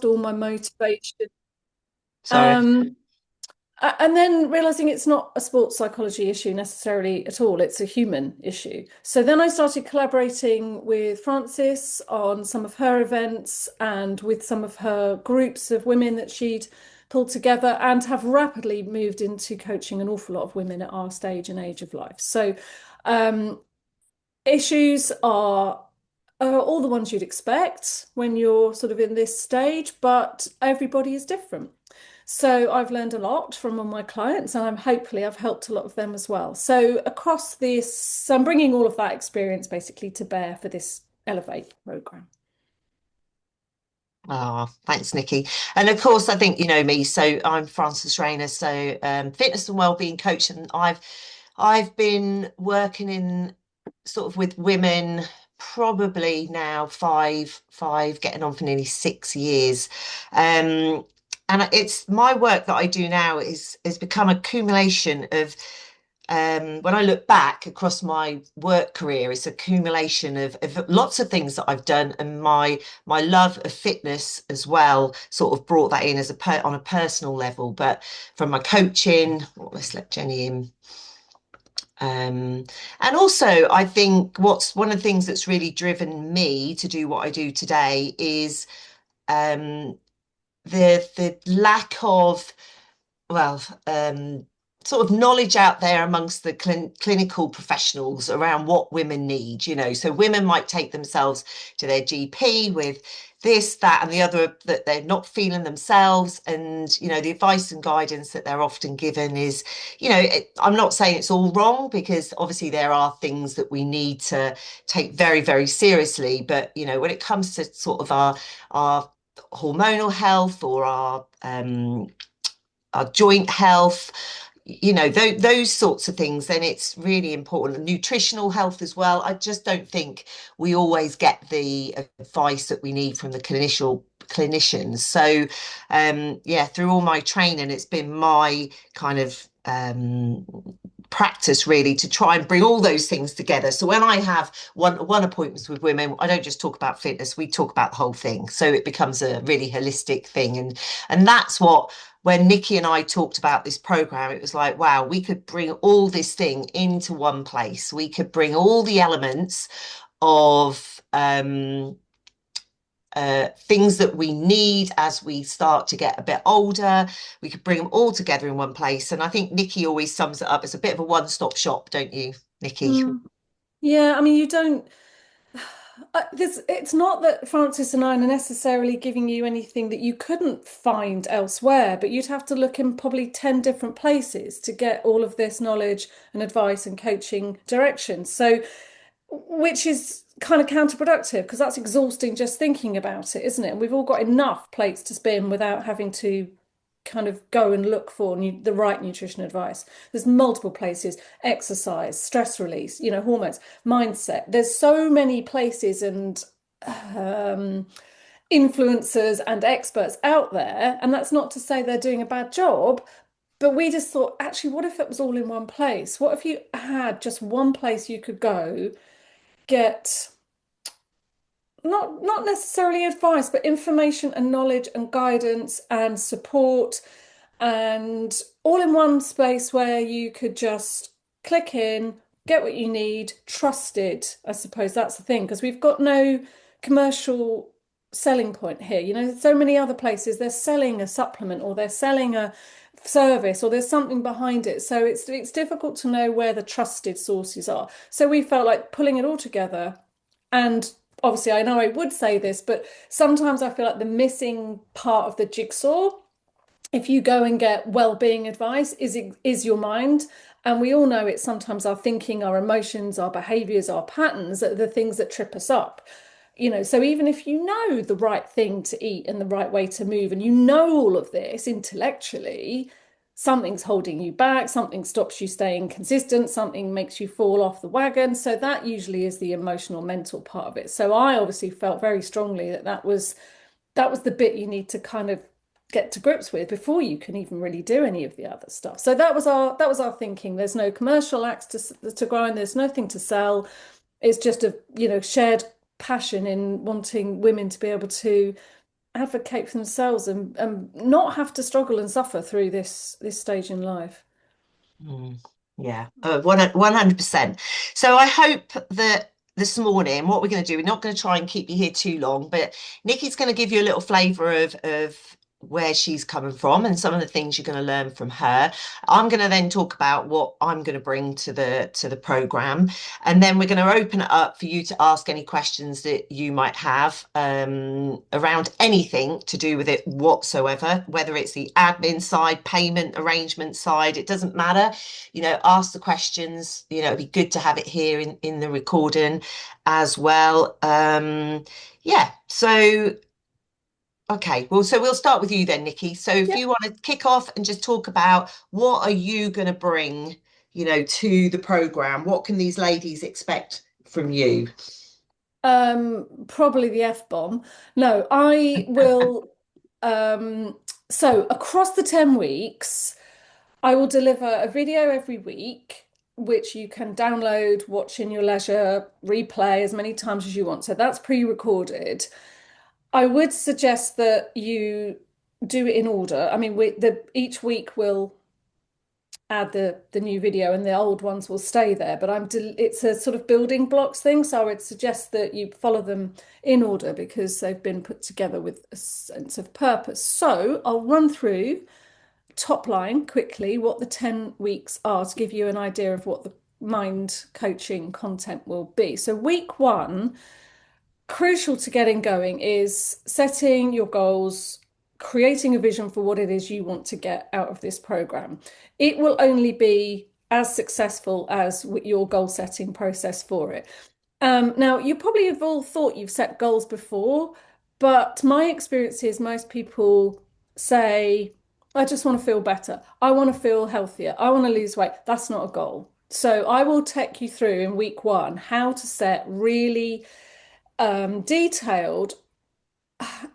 all my motivation. Sorry. Um, and then realizing it's not a sports psychology issue necessarily at all, it's a human issue. So then I started collaborating with Frances on some of her events and with some of her groups of women that she'd pulled together, and have rapidly moved into coaching an awful lot of women at our stage and age of life. So um, issues are all the ones you'd expect when you're sort of in this stage, but everybody is different. So I've learned a lot from all my clients, and hopefully I've helped a lot of them as well. So across this, I'm bringing all of that experience basically to bear for this Elevate program. Oh, thanks, Nicky. And of course, I think you know me. So I'm Frances Rayner, so fitness and wellbeing coach, and I've been working in sort of with women probably now five, getting on for nearly 6 years. And it's my work that I do now is has become a accumulation of when I look back across my work career, it's accumulation of lots of things that I've done, and my love of fitness as well sort of brought that in as on a personal level. But from my coaching, oh, let's let Jenny in. Um, and also, I think what's one of the things that's really driven me to do what I do today is um, the lack of well, sort of knowledge out there amongst the clinical professionals around what women need, you know. So women might take themselves to their GP with this, that, and the other, that they're not feeling themselves. And, you know, the advice and guidance that they're often given is, you know, I'm not saying it's all wrong, because obviously there are things that we need to take very, very seriously. But, you know, when it comes to sort of our hormonal health or our joint health, you know, those sorts of things, then it's really important. Nutritional health as well. I just don't think we always get the advice that we need from the clinicians. So yeah, through all my training, it's been my kind of practice really to try and bring all those things together. So when I have one appointments with women, I don't just talk about fitness, we talk about the whole thing. So it becomes a really holistic thing. And that's what, when Nicky and I talked about this program, it was like, wow, we could bring all this thing into one place. We could bring all the elements of things that we need as we start to get a bit older. We could bring them all together in one place. And I think Nicky always sums it up as a bit of a one-stop shop, don't you, Nicky? Mm. Yeah, I mean, you don't. It's not that Francis and I are necessarily giving you anything that you couldn't find elsewhere, but you'd have to look in probably 10 different places to get all of this knowledge and advice and coaching direction. So, which is kind of counterproductive because that's exhausting just thinking about it, isn't it? And we've all got enough plates to spin without having to kind of go and look for the right nutrition advice. There's multiple places, exercise, stress release, hormones, mindset. There's so many places and um, influencers and experts out there. And that's not to say they're doing a bad job, but we just thought, actually, what if it was all in one place? What if you had just one place you could go, get not necessarily advice, but information and knowledge and guidance and support, and all in one space where you could just click in, get what you need, trusted. I suppose that's the thing, because we've got no commercial selling point here. So many other places they're selling a supplement or they're selling a service or there's something behind it. So it's difficult to know where the trusted sources are. So we felt like pulling it all together. And obviously, I know I would say this, but sometimes I feel like the missing part of the jigsaw, if you go and get well-being advice, is your mind. And we all know it's sometimes our thinking, our emotions, our behaviors, our patterns that are the things that trip us up. So even if you know the right thing to eat and the right way to move, and you know all of this intellectually, something's holding you back, something stops you staying consistent, something makes you fall off the wagon. So that usually is the emotional, mental part of it. So I obviously felt very strongly that that was the bit you need to kind of get to grips with before you can even really do any of the other stuff. So that was our thinking. There's no commercial axe to grind. There's nothing to sell. It's just a shared passion in wanting women to be able to advocate for themselves and not have to struggle and suffer through this stage in life. Mm, yeah, 100%. So I hope that this morning, what we're going to do, we're not going to try and keep you here too long, but Nikki's going to give you a little flavour of where she's coming from and some of the things you're going to learn from her. I'm going to then talk about what I'm going to bring to the program, and then we're going to open it up for you to ask any questions that you might have around anything to do with it whatsoever, whether it's the admin side, payment arrangement side, it doesn't matter. Ask the questions. It'd be good to have it here in the recording as well. Yeah, so okay, well, so we'll start with you then, Nikki. So if Yep. you want to kick off and just talk about what are you going to bring, to the program? What can these ladies expect from you? Probably the F-bomb. No, I will. So across the 10 weeks, I will deliver a video every week, which you can download, watch in your leisure, replay as many times as you want. So that's pre-recorded. I would suggest that you do it in order. I mean, each week will add the new video and the old ones will stay there, but it's a sort of building blocks thing, so I would suggest that you follow them in order because they've been put together with a sense of purpose. So I'll run through top line quickly what the 10 weeks are to give you an idea of what the mind coaching content will be. So week one, crucial to getting going, is setting your goals, creating a vision for what it is you want to get out of this program. It will only be as successful as your goal setting process for it. Now, you probably have all thought you've set goals before, but my experience is most people say, I just want to feel better. I want to feel healthier. I want to lose weight. That's not a goal. So I will take you through in week one how to set really detailed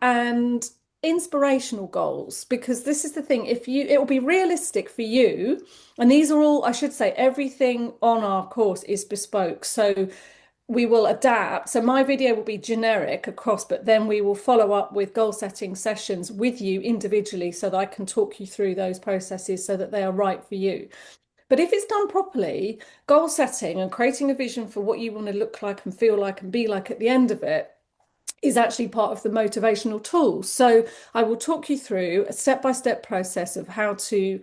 and inspirational goals, because this is the thing, if you it will be realistic for you, and these are all, I should say, everything on our course is bespoke, so we will adapt. So my video will be generic across, but then we will follow up with goal setting sessions with you individually so that I can talk you through those processes so that they are right for you. But if it's done properly, goal setting and creating a vision for what you want to look like and feel like and be like at the end of it is actually part of the motivational tool. So I will talk you through a step-by-step process of how to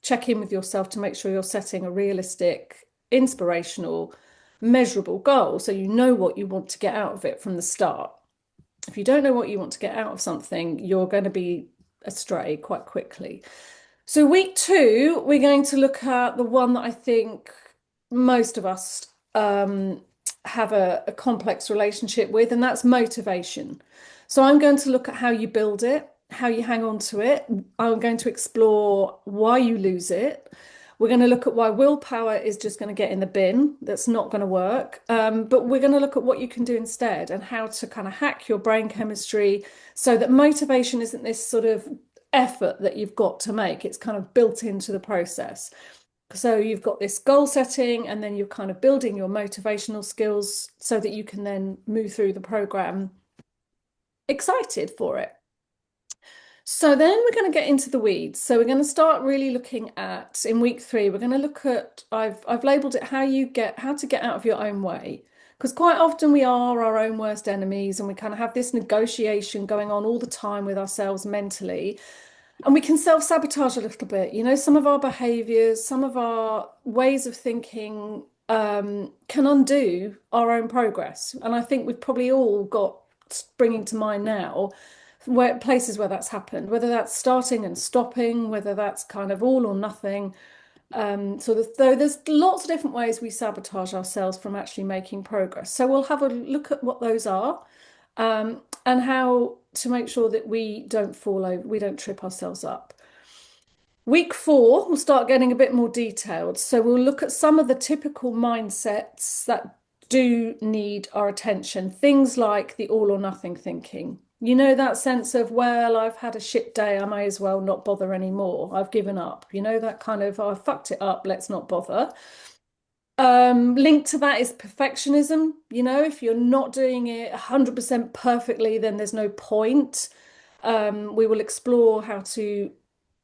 check in with yourself to make sure you're setting a realistic, inspirational, measurable goal so you know what you want to get out of it from the start. If you don't know what you want to get out of something, you're going to be astray quite quickly. So, week two, we're going to look at the one that I think most of us have a complex relationship with, and that's motivation. So, I'm going to look at how you build it, how you hang on to it. I'm going to explore why you lose it. We're going to look at why willpower is just going to get in the bin. That's not going to work. But we're going to look at what you can do instead and how to kind of hack your brain chemistry so that motivation isn't this sort of effort that you've got to make. It's kind of built into the process. So you've got this goal setting, and then you're kind of building your motivational skills so that you can then move through the program excited for it. So then we're going to get into the weeds. So we're going to start really looking at, in week three, we're going to look at, I've labeled it how to get out of your own way. Because quite often we are our own worst enemies and we kind of have this negotiation going on all the time with ourselves mentally. And we can self-sabotage a little bit. Some of our behaviors, some of our ways of thinking can undo our own progress. And I think we've probably all got bringing to mind now where places where that's happened, whether that's starting and stopping, whether that's kind of all or nothing. Though there's lots of different ways we sabotage ourselves from actually making progress. So we'll have a look at what those are, and how to make sure that we don't fall over, we don't trip ourselves up. Week four, we'll start getting a bit more detailed. So we'll look at some of the typical mindsets that do need our attention. Things like the all or nothing thinking. That sense of, well, I've had a shit day, I may as well not bother anymore. I've given up. That kind of, I fucked it up, let's not bother. Linked to that is perfectionism. If you're not doing it 100% perfectly, then there's no point. We will explore how to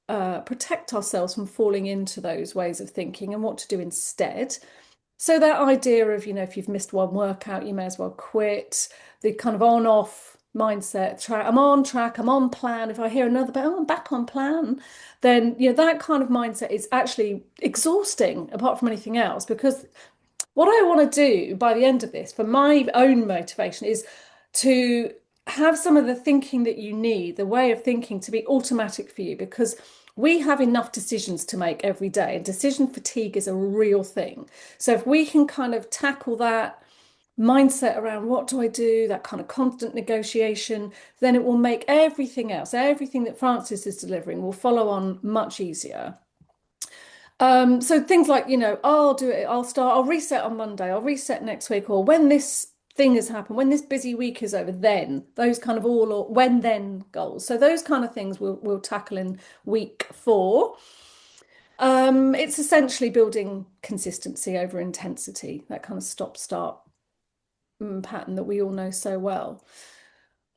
protect ourselves from falling into those ways of thinking and what to do instead. So that idea of, if you've missed one workout, you may as well quit. The kind of on-off mindset, I'm on track, I'm on plan. If I hear another, but oh, I'm back on plan, then that kind of mindset is actually exhausting apart from anything else. Because what I want to do by the end of this, for my own motivation, is to have some of the thinking that you need, the way of thinking to be automatic for you, because we have enough decisions to make every day, and decision fatigue is a real thing. So if we can kind of tackle that mindset around what do I do, that kind of constant negotiation, then it will make everything else, everything that Francis is delivering will follow on much easier. So things like, I'll do it, I'll reset on Monday, I'll reset next week, or when this thing has happened, when this busy week is over, then those kind of all or when then goals. So those kind of things we'll tackle in week 4. It's essentially building consistency over intensity, that kind of stop-start pattern that we all know so well.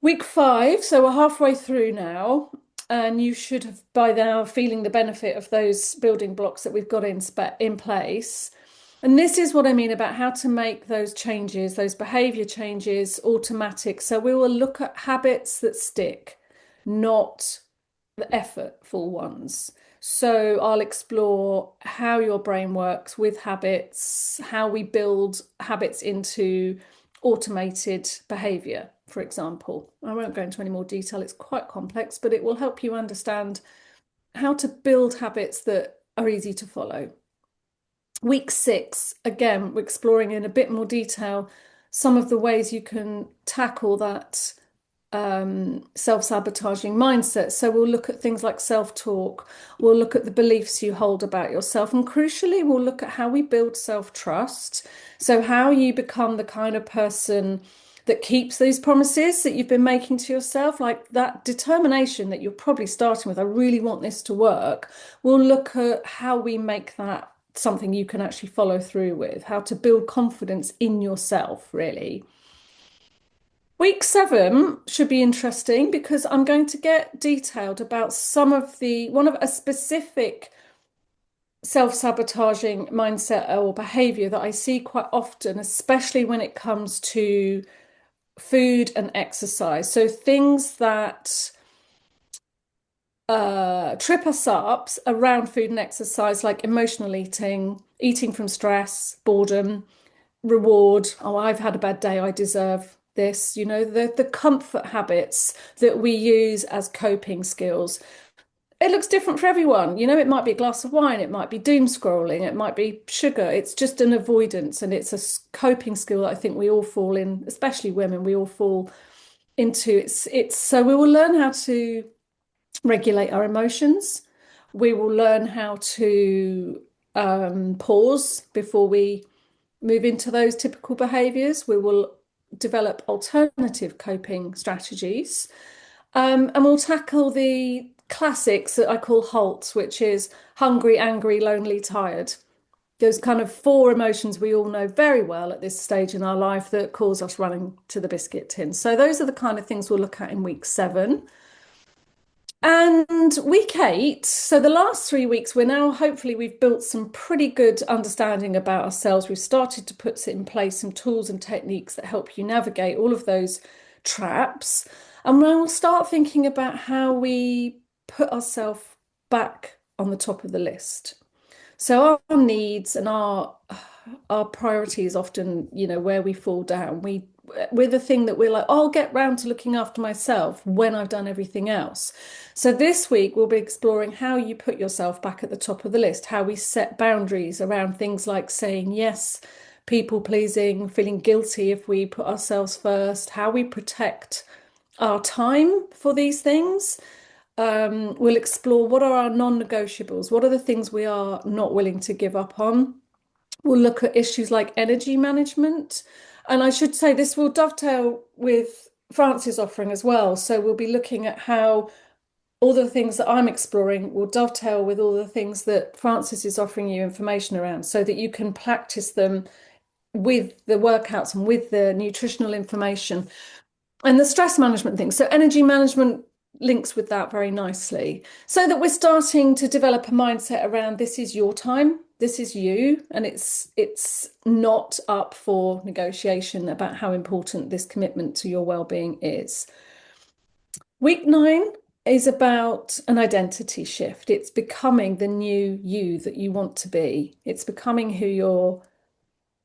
Week 5, so we're halfway through now, and you should have by now feeling the benefit of those building blocks that we've got in place. And this is what I mean about how to make those changes, those behavior changes, automatic. So we will look at habits that stick, not the effortful ones. So I'll explore how your brain works with habits, how we build habits into automated behavior, for example. I won't go into any more detail, it's quite complex, but it will help you understand how to build habits that are easy to follow. Week 6, again, we're exploring in a bit more detail some of the ways you can tackle that self-sabotaging mindset. So we'll look at things like self-talk, we'll look at the beliefs you hold about yourself, and crucially, we'll look at how we build self-trust. So how you become the kind of person that keeps those promises that you've been making to yourself, like that determination that you're probably starting with, I really want this to work. We'll look at how we make that something you can actually follow through with, how to build confidence in yourself, really. Week 7 should be interesting because I'm going to get detailed about one of a specific self-sabotaging mindset or behavior that I see quite often, especially when it comes to food and exercise. So things that trip us up around food and exercise, like emotional eating, eating from stress, boredom, reward. Oh, I've had a bad day, I deserve this. The comfort habits that we use as coping skills. It looks different for everyone. It might be a glass of wine, it might be doom scrolling, it might be sugar. It's just an avoidance, and it's a coping skill that I think we all fall in, especially women, we all fall into. It's so we will learn how to regulate our emotions. We will learn how to pause before we move into those typical behaviors. We will develop alternative coping strategies. And we'll tackle the classics that I call HALTs, which is hungry, angry, lonely, tired. Those kind of 4 emotions we all know very well at this stage in our life that cause us running to the biscuit tin. So those are the kind of things we'll look at in week 7. And week 8, so the last 3 weeks, hopefully we've built some pretty good understanding about ourselves. We've started to put in place some tools and techniques that help you navigate all of those traps. And we'll start thinking about how we put ourselves back on the top of the list. So our needs and our priorities often, where we fall down. We're the thing that we're like, oh, I'll get round to looking after myself when I've done everything else. So this week we'll be exploring how you put yourself back at the top of the list, how we set boundaries around things like saying yes, people pleasing, feeling guilty if we put ourselves first, how we protect our time for these things. We'll explore what are our non-negotiables, what are the things we are not willing to give up on. We'll look at issues like energy management. And I should say this will dovetail with France's offering as well. So we'll be looking at how all the things that I'm exploring will dovetail with all the things that Francis is offering you information around so that you can practice them with the workouts and with the nutritional information and the stress management thing. So energy management links with that very nicely. So that we're starting to develop a mindset around this is your time, this is you, and it's not up for negotiation about how important this commitment to your well-being is. Week 9 is about an identity shift. It's becoming the new you that you want to be. It's becoming who you're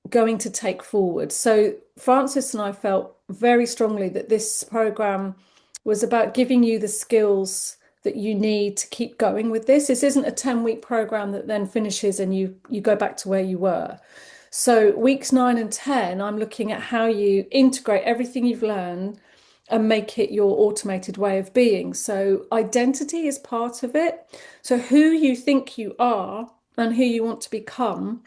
going to take forward. So Francis and I felt very strongly that this program was about giving you the skills that you need to keep going with this. This isn't a 10-week program that then finishes and you go back to where you were. So weeks 9 and 10, I'm looking at how you integrate everything you've learned and make it your automated way of being. So identity is part of it. So who you think you are and who you want to become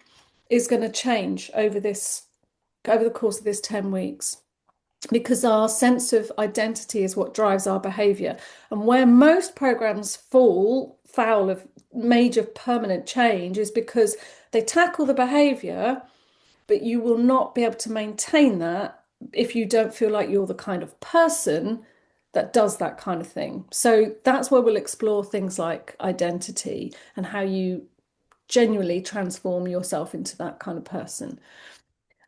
is going to change over the course of this 10 weeks, because our sense of identity is what drives our behavior. And where most programs fall foul of major permanent change is because they tackle the behavior, but you will not be able to maintain that if you don't feel like you're the kind of person that does that kind of thing. So that's where we'll explore things like identity and how you genuinely transform yourself into that kind of person.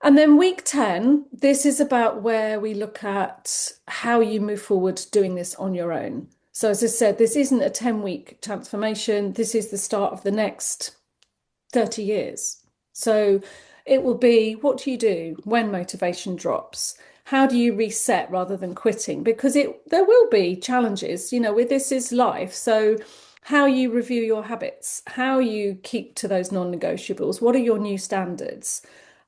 And then week 10, this is about where we look at how you move forward doing this on your own. So, as I said, this isn't a 10-week transformation. This is the start of the next 30 years. So, it will be, what do you do when motivation drops? How do you reset rather than quitting? Because there will be challenges, with this is life. So, how you review your habits, how you keep to those non-negotiables, what are your new standards?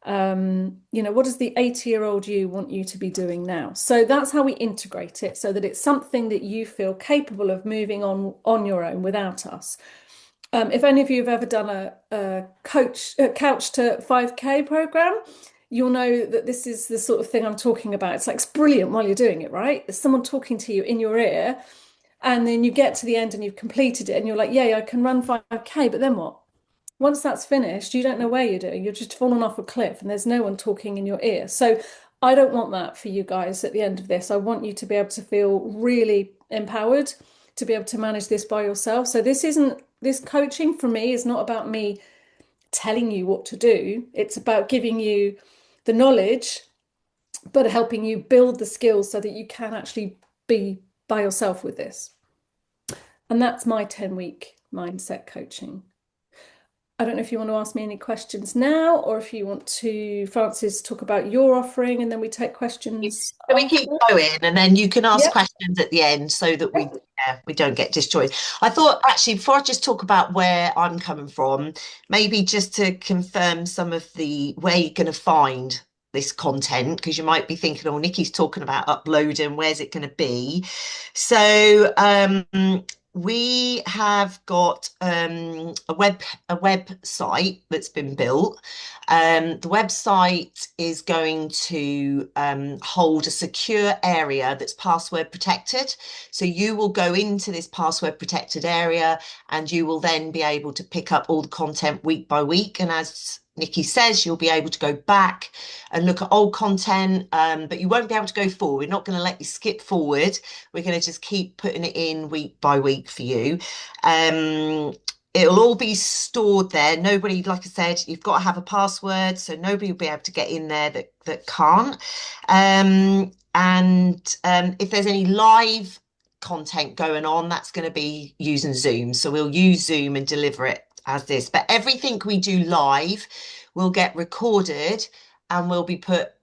What does the 80-year-old you want you to be doing now? So that's how we integrate it so that it's something that you feel capable of moving on your own without us. If any of you have ever done a couch to 5K program, you'll know that this is the sort of thing I'm talking about. It's like it's brilliant while you're doing it, right? There's someone talking to you in your ear, and then you get to the end and you've completed it, and you're like, "Yay, I can run 5K," but then what? Once that's finished, you don't know where you're doing. You're just falling off a cliff and there's no one talking in your ear. So I don't want that for you guys at the end of this. I want you to be able to feel really empowered to be able to manage this by yourself. So this coaching for me is not about me telling you what to do. It's about giving you the knowledge, but helping you build the skills so that you can actually be by yourself with this. And that's my 10-week mindset coaching. I don't know if you want to ask me any questions now, or if you want to, Francis, talk about your offering and then we take questions So we after. keep going, and then you can ask Yep. questions at the end so that we don't get disjointed. I thought actually before I just talk about where I'm coming from, maybe just to confirm some of the where you're going to find this content, because you might be thinking, oh, Nicky's talking about uploading, where's it going to be? So we have got a website that's been built. The website is going to hold a secure area that's password protected. So you will go into this password protected area and you will then be able to pick up all the content week by week. And as Nicky says, you'll be able to go back and look at old content, but you won't be able to go forward. We're not going to let you skip forward. We're going to just keep putting it in week by week for you. It'll all be stored there. Nobody, like I said, you've got to have a password, so nobody will be able to get in there that can't. And if there's any live content going on, that's going to be using Zoom. So we'll use Zoom and deliver it as this. But everything we do live will get recorded and will be put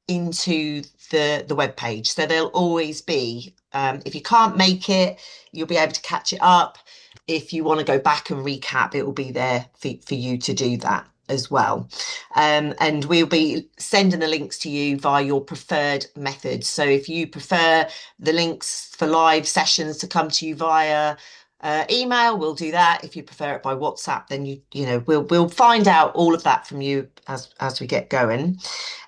into the web page. So there'll always be, if you can't make it, you'll be able to catch it up. If you want to go back and recap, it will be there for you to do that as well. And we'll be sending the links to you via your preferred methods. So if you prefer the links for live sessions to come to you via email, we'll do that. If you prefer it by WhatsApp, then we'll find out all of that from you as we get going.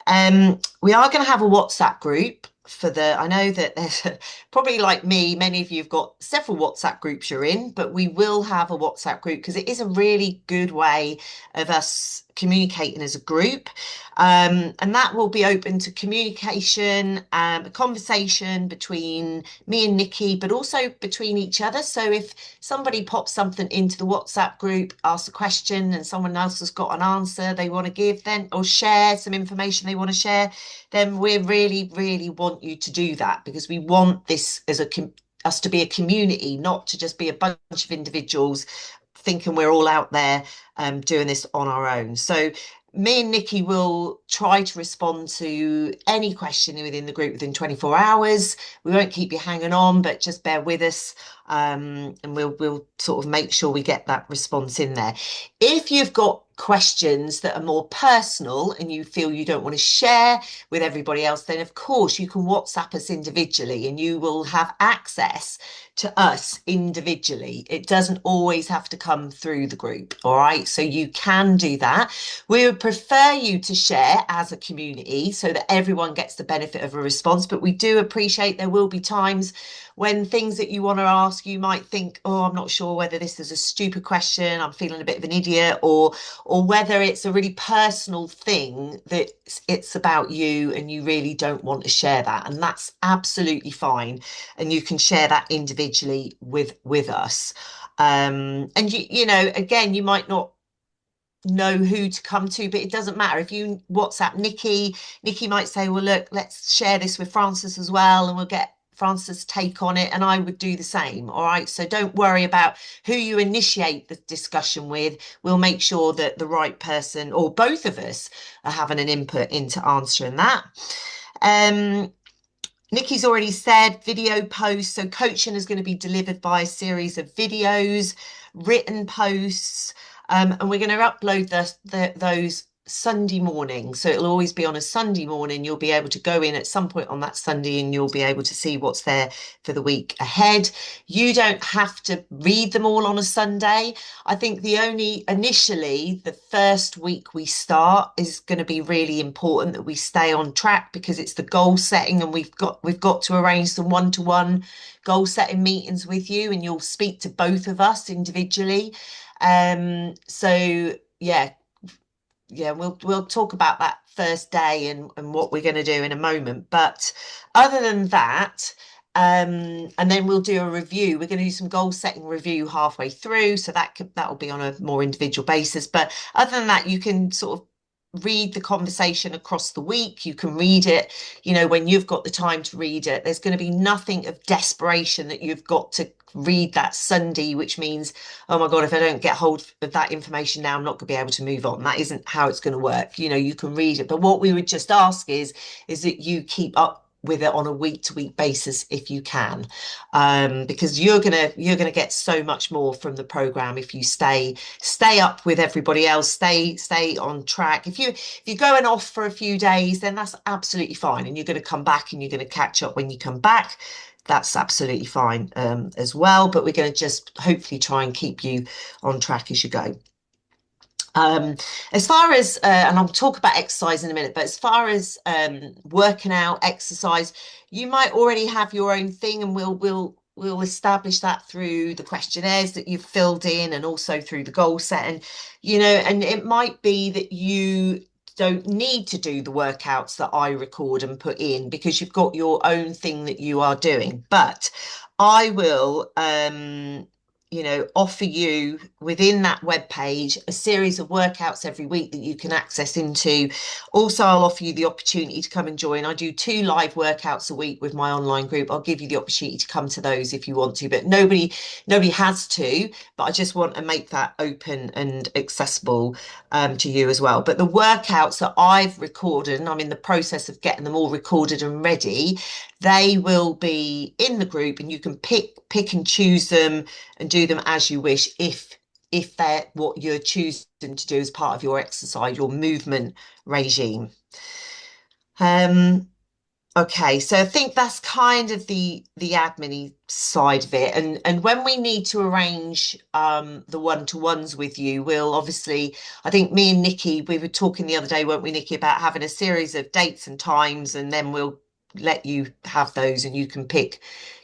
We are going to have a WhatsApp group I know that there's probably like me, many of you have got several WhatsApp groups you're in, but we will have a WhatsApp group because it is a really good way of us communicating as a group. And that will be open to communication, a conversation between me and Nikki, but also between each other. So if somebody pops something into the WhatsApp group, asks a question, and someone else has got an answer they want to give, then or share some information they want to share, then we really, really want you to do that because we want this as us to be a community, not to just be a bunch of individuals thinking we're all out there doing this on our own. So me and Nikki will try to respond to any question within the group within 24 hours. We won't keep you hanging on, but just bear with us, and we'll sort of make sure we get that response in there. If you've got questions that are more personal and you feel you don't want to share with everybody else, then of course you can WhatsApp us individually and you will have access to us individually. It doesn't always have to come through the group, all right? So you can do that. We would prefer you to share as a community so that everyone gets the benefit of a response, but we do appreciate there will be times when things that you want to ask, you might think, oh, I'm not sure whether this is a stupid question, I'm feeling a bit of an idiot, or whether it's a really personal thing that it's about you and you really don't want to share that. And that's absolutely fine. And you can share that individually with us. And you know, again, you might not know who to come to, but it doesn't matter. If you WhatsApp Nikki, Nikki might say, well, look, let's share this with Francis as well, and we'll get Francis' take on it, and I would do the same. All right. So don't worry about who you initiate the discussion with. We'll make sure that the right person or both of us are having an input into answering that. Um, Nikki's already said video posts. So coaching is going to be delivered by a series of videos, written posts, and we're going to upload those Sunday morning. So it'll always be on a Sunday morning. You'll be able to go in at some point on that Sunday and you'll be able to see what's there for the week ahead. You don't have to read them all on a Sunday. I think initially, the first week we start is going to be really important that we stay on track because it's the goal setting and we've got to arrange some one-to-one goal setting meetings with you and you'll speak to both of us individually. So yeah, we'll talk about that first day and what we're going to do in a moment. But other than that, and then we'll do a review. We're going to do some goal setting review halfway through, so that'll be on a more individual basis. But other than that, you can sort of read the conversation across the week. You can read it, you know, when you've got the time to read it. There's going to be nothing of desperation that you've got to read that Sunday, which means, oh my God, if I don't get hold of that information now, I'm not going to be able to move on. That isn't how it's going to work. You know, you can read it. But what we would just ask is that you keep up with it on a week-to-week basis if you can, because you're gonna get so much more from the program if you stay up with everybody else, stay on track. If you're going off for a few days, then that's absolutely fine, and you're going to come back and you're going to catch up when you come back. That's absolutely fine as well. But we're going to just hopefully try and keep you on track as you go. As far as, and I'll talk about exercise in a minute, but as far as working out, exercise, you might already have your own thing, and we'll establish that through the questionnaires that you've filled in, and also through the goal setting, you know. And it might be that you don't need to do the workouts that I record and put in because you've got your own thing that you are doing, but I will you know, offer you within that web page a series of workouts every week that you can access into. Also, I'll offer you the opportunity to come and join. I do 2 live workouts a week with my online group. I'll give you the opportunity to come to those if you want to, but nobody has to. But I just want to make that open and accessible to you as well. But the workouts that I've recorded, and I'm in the process of getting them all recorded and ready, they will be in the group, and you can pick and choose them and do them as you wish if they're what you're choosing to do as part of your exercise, your movement regime. Okay, so I think that's kind of the admin side of it. And when we need to arrange the one-to-ones with you, we'll obviously, I think me and Nikki, we were talking the other day, weren't we, Nikki, about having a series of dates and times, and then we'll let you have those, and you can pick,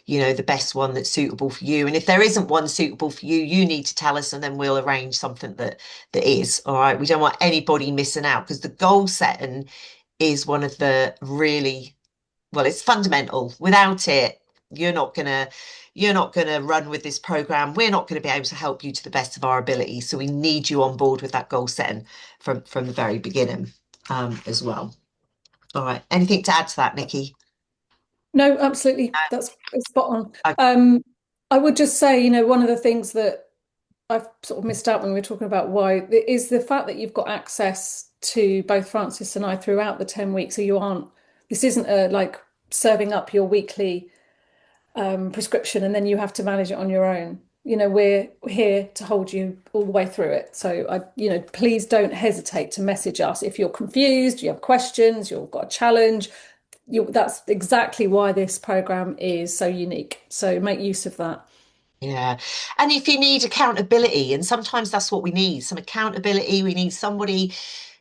the best one that's suitable for you. And if there isn't one suitable for you, you need to tell us, and then we'll arrange something that is. All right. We don't want anybody missing out, because the goal setting is one of the really, well, it's fundamental. Without it, you're not gonna you're not gonna run with this program. We're not going to be able to help you to the best of our ability. So we need you on board with that goal setting from the very beginning, as well. All right. Anything to add to that, Nikki? No, absolutely. That's spot on. Uh, I would just say, one of the things that I've sort of missed out when we were talking about why is the fact that you've got access to both Francis and I throughout the 10 weeks. So this isn't a like serving up your weekly prescription and then you have to manage it on your own. We're here to hold you all the way through it. So please don't hesitate to message us if you're confused, you have questions, you've got a challenge. That's exactly why this program is so unique. So make use of that. Yeah. And if you need accountability, and sometimes that's what we need, some accountability. We need somebody,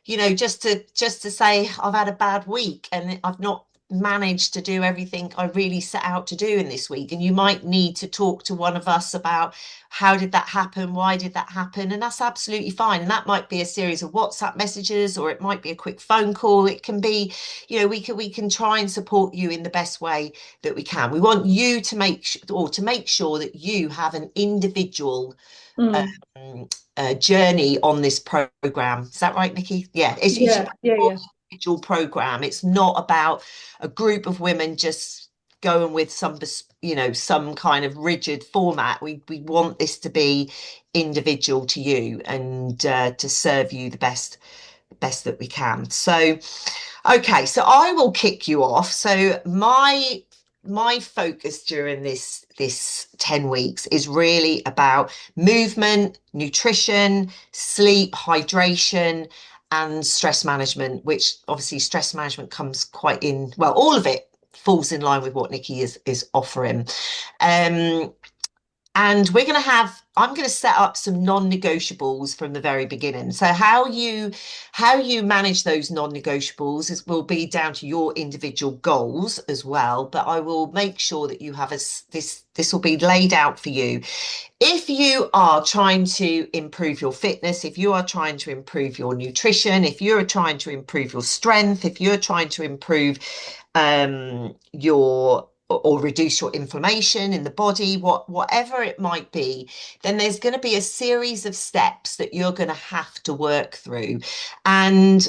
just to say, I've had a bad week and I've not managed to do everything I really set out to do in this week. And you might need to talk to one of us about how did that happen? Why did that happen? And that's absolutely fine. And that might be a series of WhatsApp messages, or it might be a quick phone call. It can be, we can try and support you in the best way that we can. We want you to make sure that you have an individual Mm. journey on this program. Is that right, Nikki? Yeah, it's Yeah, yeah, your yeah. individual program. It's not about a group of women just going with some kind of rigid format. We want this to be individual to you, and to serve you the best that we can. So, okay, so I will kick you off. So my focus during this 10 weeks is really about movement, nutrition, sleep, hydration, and stress management, which obviously stress management comes quite in, well, all of it falls in line with what Nikki is offering. Um, and I'm going to set up some non-negotiables from the very beginning. So how you manage those will be down to your individual goals as well. But I will make sure that you have this will be laid out for you. If you are trying to improve your fitness, if you are trying to improve your nutrition, if you're trying to improve your strength, if you're trying to improve your or reduce your inflammation in the body, whatever it might be, then there's going to be a series of steps that you're going to have to work through. And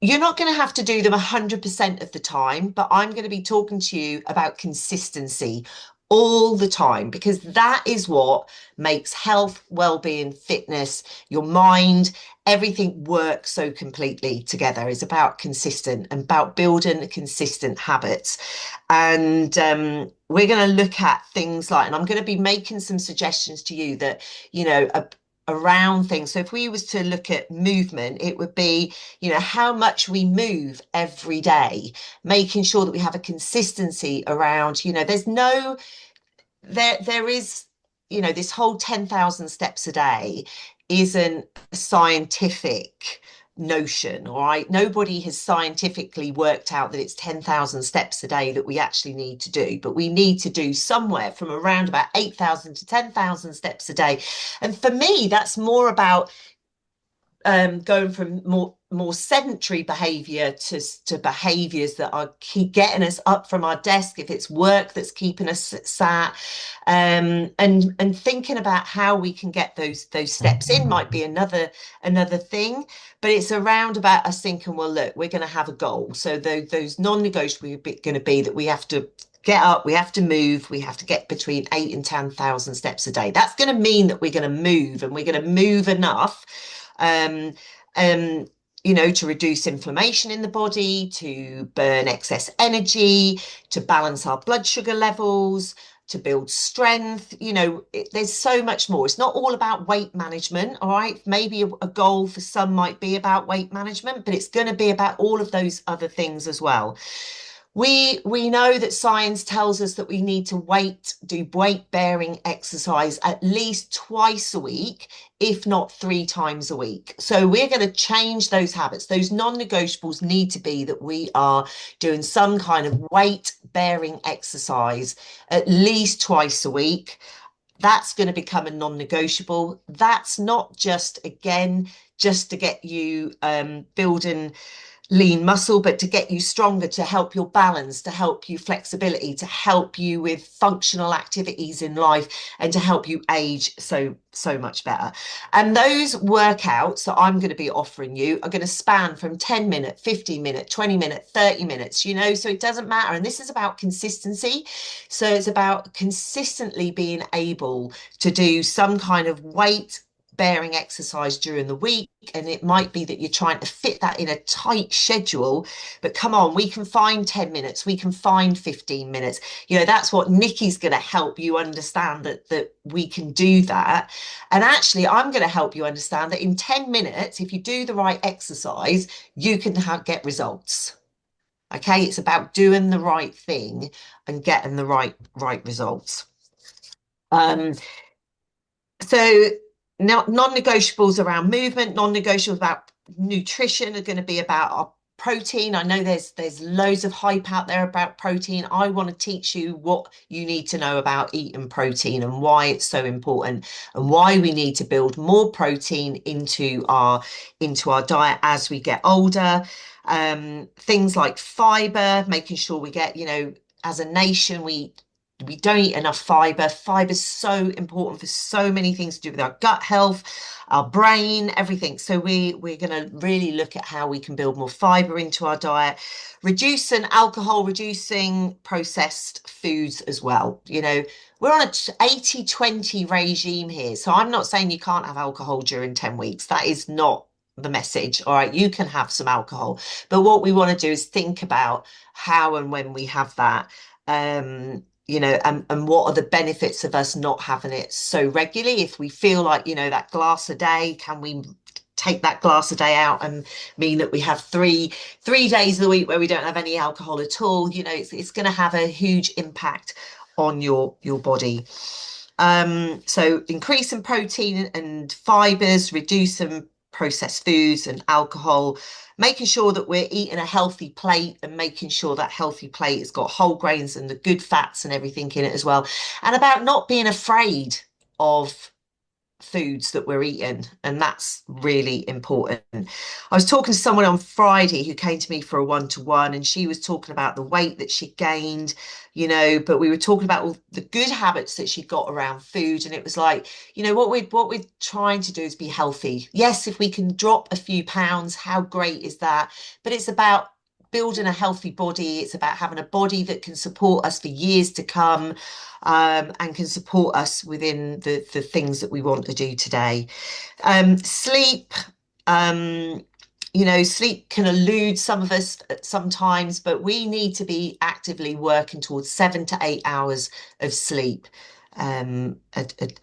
you're not going to have to do them 100% of the time, but I'm going to be talking to you about consistency all the time, because that is what makes health, well-being, fitness, your mind, everything work so completely together. Is about consistent and about building consistent habits. And we're going to look at things like, and I'm going to be making some suggestions to you that, around things. So if we was to look at movement, it would be, how much we move every day, making sure that we have a consistency around, there is, this whole 10,000 steps a day isn't a scientific notion, all right? Nobody has scientifically worked out that it's 10,000 steps a day that we actually need to do, but we need to do somewhere from around about 8,000 to 10,000 steps a day. And for me, that's more about going from more sedentary behavior to behaviors that are keep getting us up from our desk, if it's work that's keeping us sat, and thinking about how we can get those steps in might be another thing. But it's around about us thinking, well, look, we're going to have a goal, so those non-negotiable are going to be that we have to get up, we have to move, we have to get between 8 and 10,000 steps a day. That's going to mean that we're going to move, and we're going to move enough, um, um, to reduce inflammation in the body, to burn excess energy, to balance our blood sugar levels, to build strength. There's so much more. It's not all about weight management, all right? Maybe a goal for some might be about weight management, but it's going to be about all of those other things as well. We know that science tells us that we need to do weight bearing exercise at least twice a week, if not 3 times a week. So we're going to change those habits. Those non-negotiables need to be that we are doing some kind of weight bearing exercise at least twice a week. That's going to become a non-negotiable. That's not just, again, just to get you building lean muscle, but to get you stronger, to help your balance, to help you flexibility, to help you with functional activities in life, and to help you age so much better. And those workouts that I'm going to be offering you are going to span from 10 minute, 15 minute, 20 minute, 30 minutes, so it doesn't matter. And this is about consistency. So it's about consistently being able to do some kind of weight bearing exercise during the week, and it might be that you're trying to fit that in a tight schedule, but come on, we can find 10 minutes, we can find 15 minutes. That's what Nicky's going to help you understand, that we can do that. And actually, I'm going to help you understand that in 10 minutes, if you do the right exercise, you can get results. Okay, it's about doing the right thing and getting the right results. So now, non-negotiables around movement, non-negotiables about nutrition are going to be about our protein. I know there's loads of hype out there about protein. I want to teach you what you need to know about eating protein and why it's so important, and why we need to build more protein into our diet as we get older. Things like fiber, making sure we get, as a nation, we don't eat enough fiber. Fiber is so important for so many things to do with our gut health, our brain, everything. So we're going to really look at how we can build more fiber into our diet, reducing alcohol, reducing processed foods as well. We're on a 80-20 regime here. So I'm not saying you can't have alcohol during 10 weeks. That is not the message. All right, you can have some alcohol, but what we want to do is think about how and when we have that. And what are the benefits of us not having it so regularly? If we feel like, that glass a day, can we take that glass a day out and mean that we have three days of the week where we don't have any alcohol at all? It's going to have a huge impact on your body. So increasing protein and fibers, reducing processed foods and alcohol, making sure that we're eating a healthy plate, and making sure that healthy plate has got whole grains and the good fats and everything in it as well. And about not being afraid of foods that we're eating, and that's really important. I was talking to someone on Friday who came to me for a one-to-one, and she was talking about the weight that she gained, but we were talking about all the good habits that she got around food, and it was like, what we're trying to do is be healthy. Yes, if we can drop a few pounds, how great is that? But it's about building a healthy body. It's about having a body that can support us for years to come, and can support us within the things that we want to do today. Sleep, sleep can elude some of us sometimes, but we need to be actively working towards 7 to 8 hours of sleep a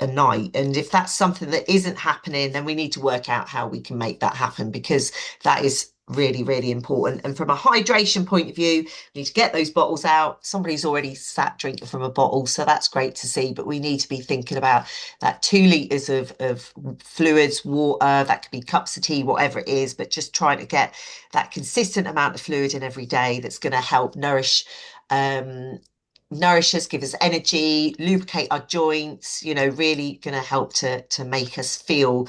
night. And if that's something that isn't happening, then we need to work out how we can make that happen, because that is really, really important. And from a hydration point of view, we need to get those bottles out. Somebody's already sat drinking from a bottle, so that's great to see. But we need to be thinking about that 2 litres of fluids, water, that could be cups of tea, whatever it is, but just trying to get that consistent amount of fluid in every day that's going to help nourish us, give us energy, lubricate our joints, really going to help to make us feel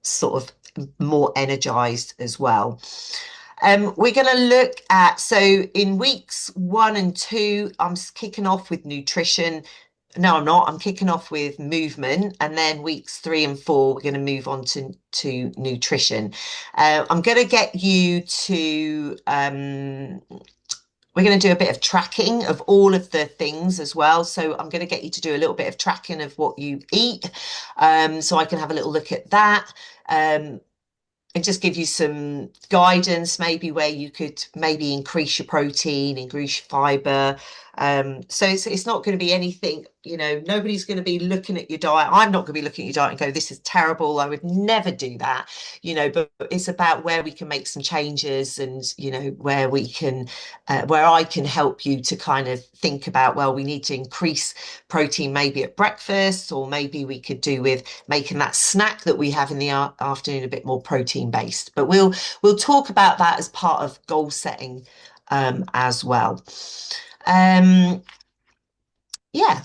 sort of more energized as well. We're going to look at, so in weeks 1 and 2, I'm kicking off with nutrition. No, I'm not. I'm kicking off with movement, and then weeks 3 and 4, we're going to move on to nutrition. I'm going to get you to we're going to do a bit of tracking of all of the things as well. So I'm going to get you to do a little bit of tracking of what you eat, so I can have a little look at that. And just give you some guidance, maybe where you could maybe increase your protein, increase your fiber. So it's not going to be anything, nobody's going to be looking at your diet. I'm not going to be looking at your diet and go, this is terrible. I would never do that, but it's about where we can make some changes, and, where we can, where I can help you to kind of think about, well, we need to increase protein maybe at breakfast, or maybe we could do with making that snack that we have in the afternoon a bit more protein based. But we'll talk about that as part of goal setting as well. Um, yeah.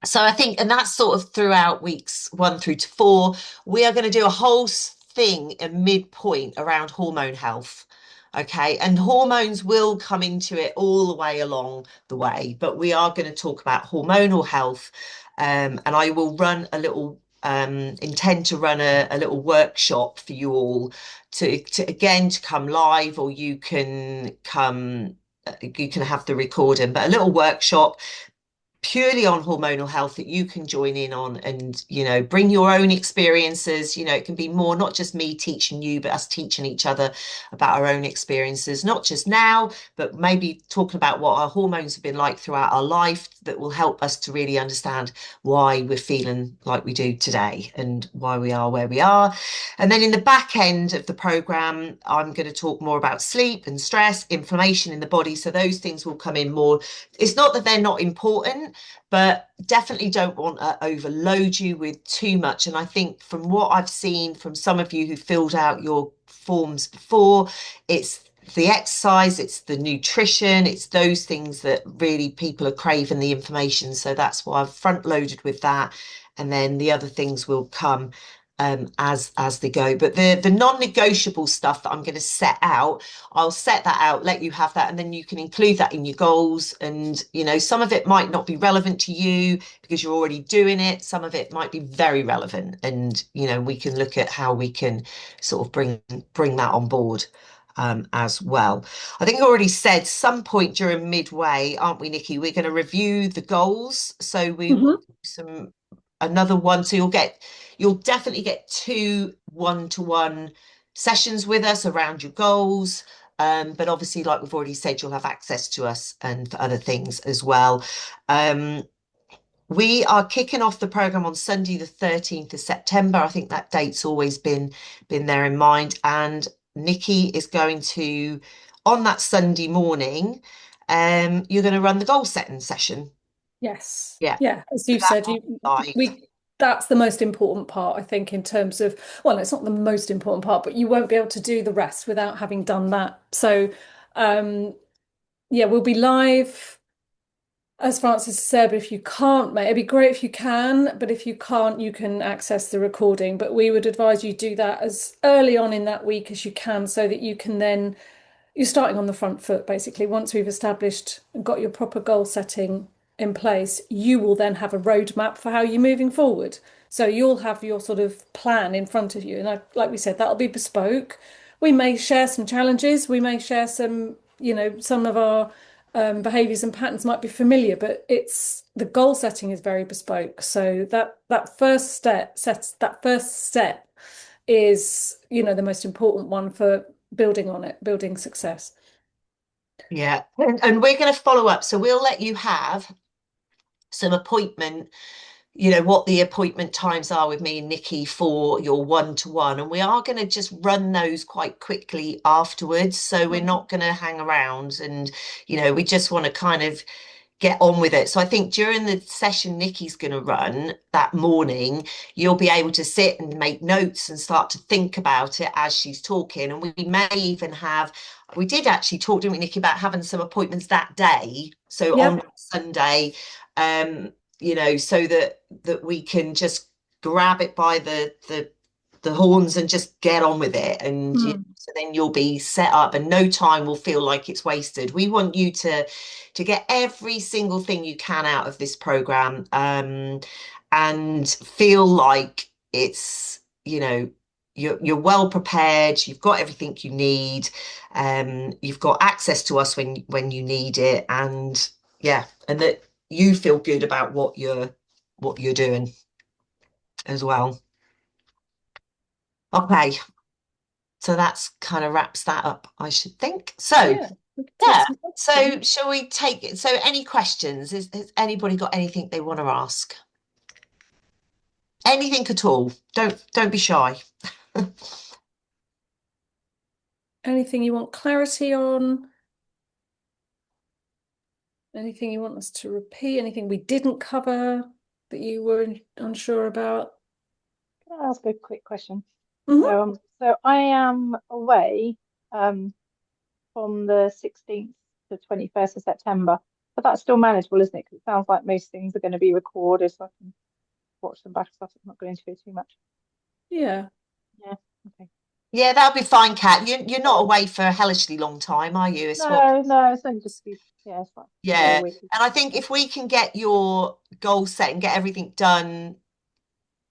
So I think, and that's sort of throughout weeks 1 through to 4. We are going to do a whole thing, a midpoint around hormone health. Okay. And hormones will come into it all the way along the way, but we are going to talk about hormonal health. And I will run a little, intend to run a little workshop for you all to again to come live, or you can come, you can have the recording, but a little workshop purely on hormonal health that you can join in on, and bring your own experiences. It can be more not just me teaching you, but us teaching each other about our own experiences, not just now, but maybe talking about what our hormones have been like throughout our life, that will help us to really understand why we're feeling like we do today and why we are where we are. And then in the back end of the program, I'm going to talk more about sleep and stress, inflammation in the body, so those things will come in more. It's not that they're not important, but definitely don't want to overload you with too much. And I think from what I've seen from some of you who filled out your forms before, it's the exercise, it's the nutrition, it's those things that really people are craving the information. So that's why I've front loaded with that. And then the other things will come as they go. But the non-negotiable stuff that I'm going to set out, I'll set that out, let you have that, and then you can include that in your goals. And some of it might not be relevant to you because you're already doing it. Some of it might be very relevant, and we can look at how we can sort of bring that on board. As well. I think I already said some point during midway, aren't we, Nikki? We're going to review the goals. So we will Hmm. do some another one. So you'll definitely get 2 1-to-1 sessions with us around your goals. But obviously, like we've already said, you'll have access to us and for other things as well. Um, we are kicking off the program on Sunday, the 13th of September. I think that date's always been there in mind. And Nikki is going to, on that Sunday morning, you're going to run the goal setting session. Yes. Yeah. Yeah. As So you've that said, will be live. that's the most important part, I think, in terms of, well, it's not the most important part, but you won't be able to do the rest without having done that. So, um, yeah, we'll be live, as Francis said, but if you can't, mate, it'd be great if you can, but if you can't, you can access the recording. But we would advise you do that as early on in that week as you can, so that you can then you're starting on the front foot, basically. Once we've established and got your proper goal setting in place, you will then have a roadmap for how you're moving forward. So you'll have your sort of plan in front of you. And like we said, that'll be bespoke. We may share some challenges. We may share some, some of our behaviors and patterns might be familiar, but it's the goal setting is very bespoke. So that first step is, the most important one for building on it, building success. Yeah. And we're going to follow up. So we'll let you have some appointment, what the appointment times are with me and Nikki for your 1-to-1. And we are going to just run those quite quickly afterwards. So we're Mhm. not going to hang around, and, we just want to kind of get on with it. So I think during the session Nikki's going to run that morning, you'll be able to sit and make notes and start to think about it as she's talking. And we may even have, we did actually talk, didn't we, Nikki, about having some appointments that day. So on Yep. Sunday, so that we can just grab it by the horns and just get on with it. And Mm. so then you'll be set up and no time will feel like it's wasted. We want you to get every single thing you can out of this program, and feel like it's, you're well prepared, you've got everything you need, you've got access to us when you need it, and yeah, and that you feel good about what you're doing as well. Okay, so that's kind of wraps that up, I should think. So Yeah, we could take yeah, some so questions. shall we take it? So any questions? Has anybody got anything they want to ask? Anything at all. Don't be shy. Anything you want clarity on? Anything you want us to repeat? Anything we didn't cover that you were unsure about? Can I ask a quick question? Hmm. So I am away. Um, from the 16th to 21st of September. But that's still manageable, isn't it? Because it sounds like most things are going to be recorded, so I can watch them back. So I'm not going to go too much. Yeah. Yeah. Okay. Yeah, that'll be fine, Kat. You're not away for a hellishly long time, are you? It's what, No, no, it's only just a few. Yeah, it's like maybe a yeah. week. And I think if we can get your goal set and get everything done,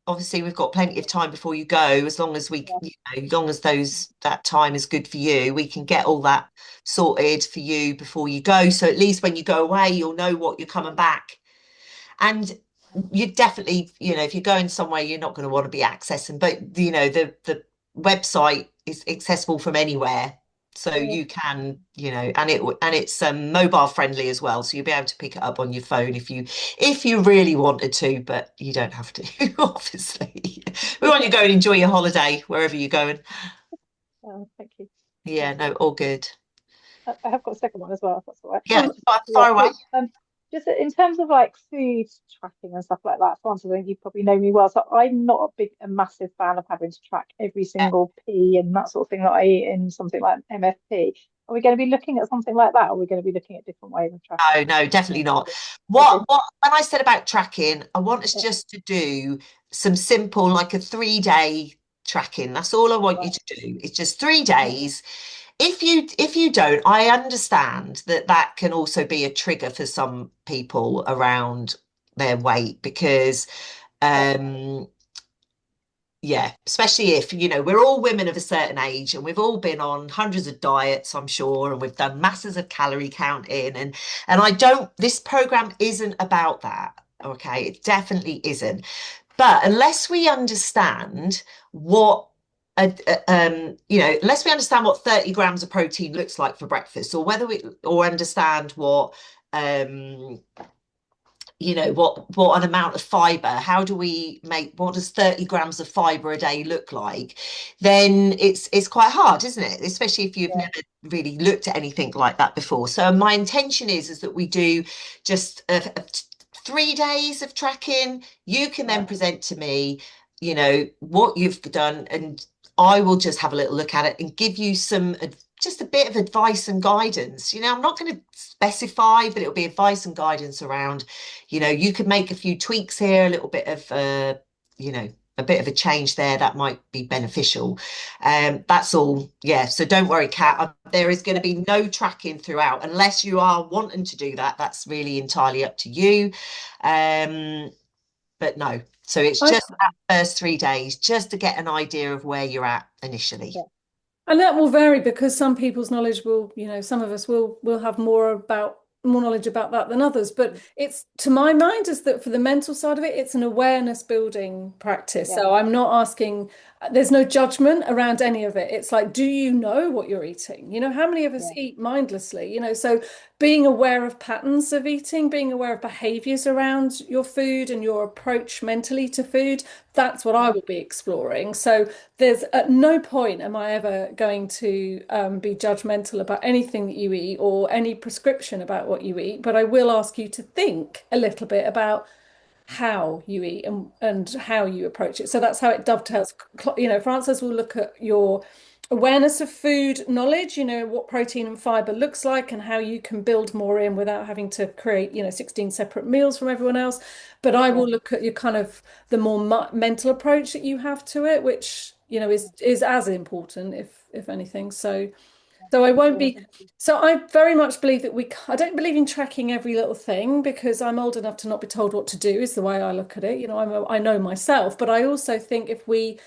obviously we've got plenty of time before you go, as long as we, Yeah, as long as that time is good for you, we can get all that sorted for you before you go. So at least when you go away, you'll know what you're coming back. And you definitely, if you're going somewhere you're not going to want to be accessing, but the website is accessible from anywhere. So yeah, you can, and it's mobile friendly as well. So you'll be able to pick it up on your phone if you really wanted to, but you don't have to, obviously. We want you to go and enjoy your holiday wherever you're going. thank you. Yeah, Thank you. no, all good. I have got a second one as well, if that's all right. Yeah, Oh, Just far away. so, just in terms of like food tracking and stuff like that, Francis, I think you probably know me well. So I'm not a massive fan of having to track every single P and that sort of thing that I eat in something like MFP. Are we going to be looking at something like that? Or are we going to be looking at different ways of tracking? No, no, definitely not. Okay. What when I said about tracking, I want us Yeah. just to do some simple, like a 3 day tracking. That's all I want you Right. to do. It's just 3 days. If you don't, I understand that that can also be a trigger for some people around their weight because Yeah. um yeah, especially if, we're all women of a certain age and we've all been on hundreds of diets, I'm sure, and we've done masses of calorie counting and this program isn't about that. Okay, it definitely isn't. But unless we understand what unless we understand what 30 grams of protein looks like for breakfast, or whether we or understand um what an amount of fiber, how do we make, what does 30 grams of fiber a day look like, then it's quite hard, isn't it, especially if you've Yeah. never really looked at anything like that before. So my intention is that we do just 3 days of tracking. You can then Right. present to me what you've done, and I will just have a little look at it and give you just a bit of advice and guidance. I'm not going to specify, but it'll be advice and guidance around, you could make a few tweaks here, a little bit of, you know, a bit of a change there that might be beneficial. That's all. Yeah. So don't worry, Kat. There is going to Yeah. be no tracking throughout unless you are wanting to do that. That's really entirely up to you. Um, but no. So it's I, just that first 3 days, just to get an idea of where you're at initially. Yeah. And that will vary because some people's knowledge will, some of us will have more knowledge about that than others. But it's, to my mind, is that for the mental side of it, it's an awareness building practice. Yeah. So I'm not asking, there's no judgment around any of it. It's like, do you know what you're eating? How many of us Yeah. eat mindlessly? So being aware of patterns of eating, being aware of behaviors around your food and your approach mentally to food, that's what I Yeah. will be exploring. So there's at no point am I ever going to be judgmental about anything that you eat or any prescription about what you eat, but I will ask you to think a little bit about how you eat and how you approach it. So that's how it dovetails. Frances will look at your awareness of food knowledge, what protein and fiber looks like and how you can build more in without having to create, 16 separate meals from everyone else. But I Yeah. will look at your kind of the more mental approach that you have to it, which, is as important, if anything. So I won't Sure. be. So I very much believe that I don't believe in tracking every little thing because I'm old enough to not be told what to do, is the way I look at it. I know myself, but I also think if we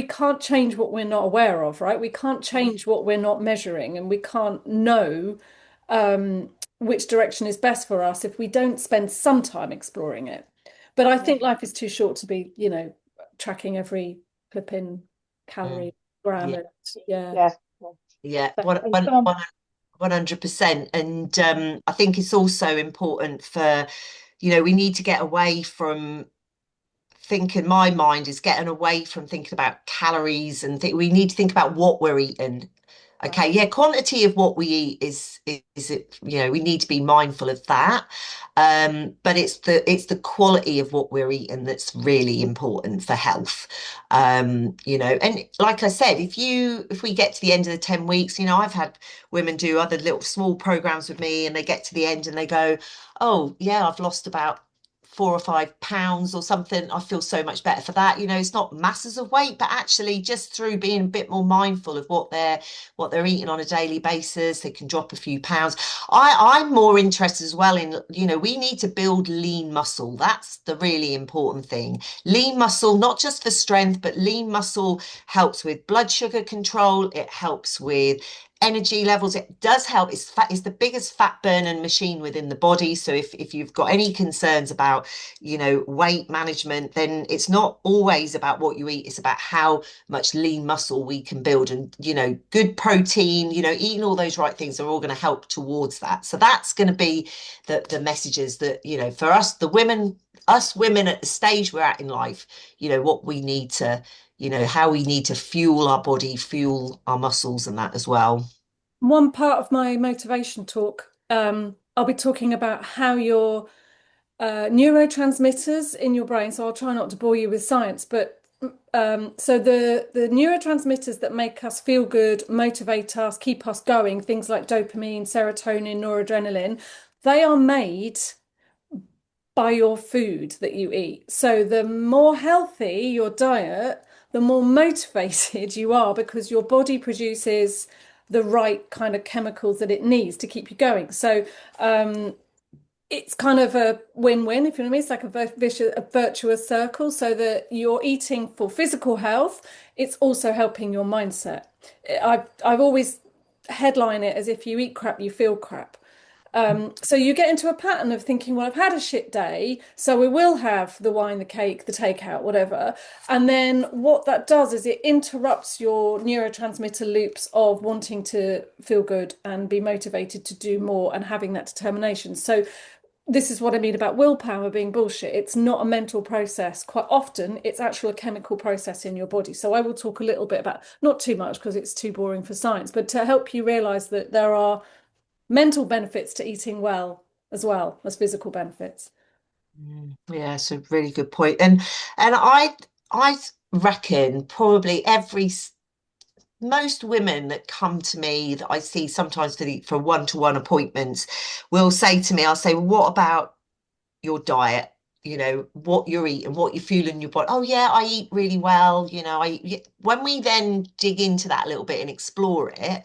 can't change what we're not aware of, right? We can't Yeah. change what we're not measuring, and we can't know which direction is best for us if we don't spend some time exploring it. But I Yeah. think life is too short to be, tracking every flipping Mm. calorie gram. Yeah. And, yeah. Yeah. Yeah. Yeah. So, One, and one, someone, one 100%. And I think it's also important for, we need to get away from thinking, my mind is getting away from thinking about calories and we need to think about what we're eating. Okay, yeah, quantity of what we eat is it, we need to be mindful of that. But it's the quality of what we're eating that's really important for health. And like I said, if we get to the end of the 10 weeks, I've had women do other little small programs with me and they get to the end and they go, oh yeah, I've lost about 4 or 5 pounds or something. I feel so much better for that. It's not masses of weight, but actually just through being a bit more mindful of what they're eating on a daily basis, they can drop a few pounds. I'm more interested as well in, we need to build lean muscle. That's the really important thing. Lean muscle, not just for strength, but lean muscle helps with blood sugar control. It helps with energy levels. It does help. It's the biggest fat burning machine within the body. So if you've got any concerns about, weight management, then it's not always about what you eat. It's about how much lean muscle we can build, and good protein, eating all those right things are all going to help towards that. So that's going to be the messages that, for us, us women at the stage we're at in life, what we need to, how we need to fuel our body, fuel our muscles and that as well. One part of my motivation talk, I'll be talking about how your neurotransmitters in your brain. So I'll try not to bore you with science, but so the neurotransmitters that make us feel good, motivate us, keep us going, things like dopamine, serotonin, noradrenaline, they are made by your food that you eat. So the more healthy your diet, the more motivated you are because your body produces the right kind of chemicals that it needs to keep you going. So it's kind of a win-win, if you know what I mean. It's like a virtuous circle, so that you're eating for physical health. It's also helping your mindset. I've always headline it as if you eat crap, you feel crap. So you get into a pattern of thinking, well, I've had a shit day, so we will have the wine, the cake, the takeout, whatever. And then what that does is it interrupts your neurotransmitter loops of wanting to feel good and be motivated to do more and having that determination. So this is what I mean about willpower being bullshit. It's not a mental process. Quite often, it's actually a chemical process in your body. So I will talk a little bit about, not too much because it's too boring for science, but to help you realize that there are mental benefits to eating well as physical benefits. Yeah, it's a really good point. And I reckon probably most women that come to me that I see sometimes for one-to-one appointments will say to me, I'll say, well, what about your diet? What you're eating, what you feel in your body. Oh yeah, I eat really well. When we then dig into that a little bit and explore it,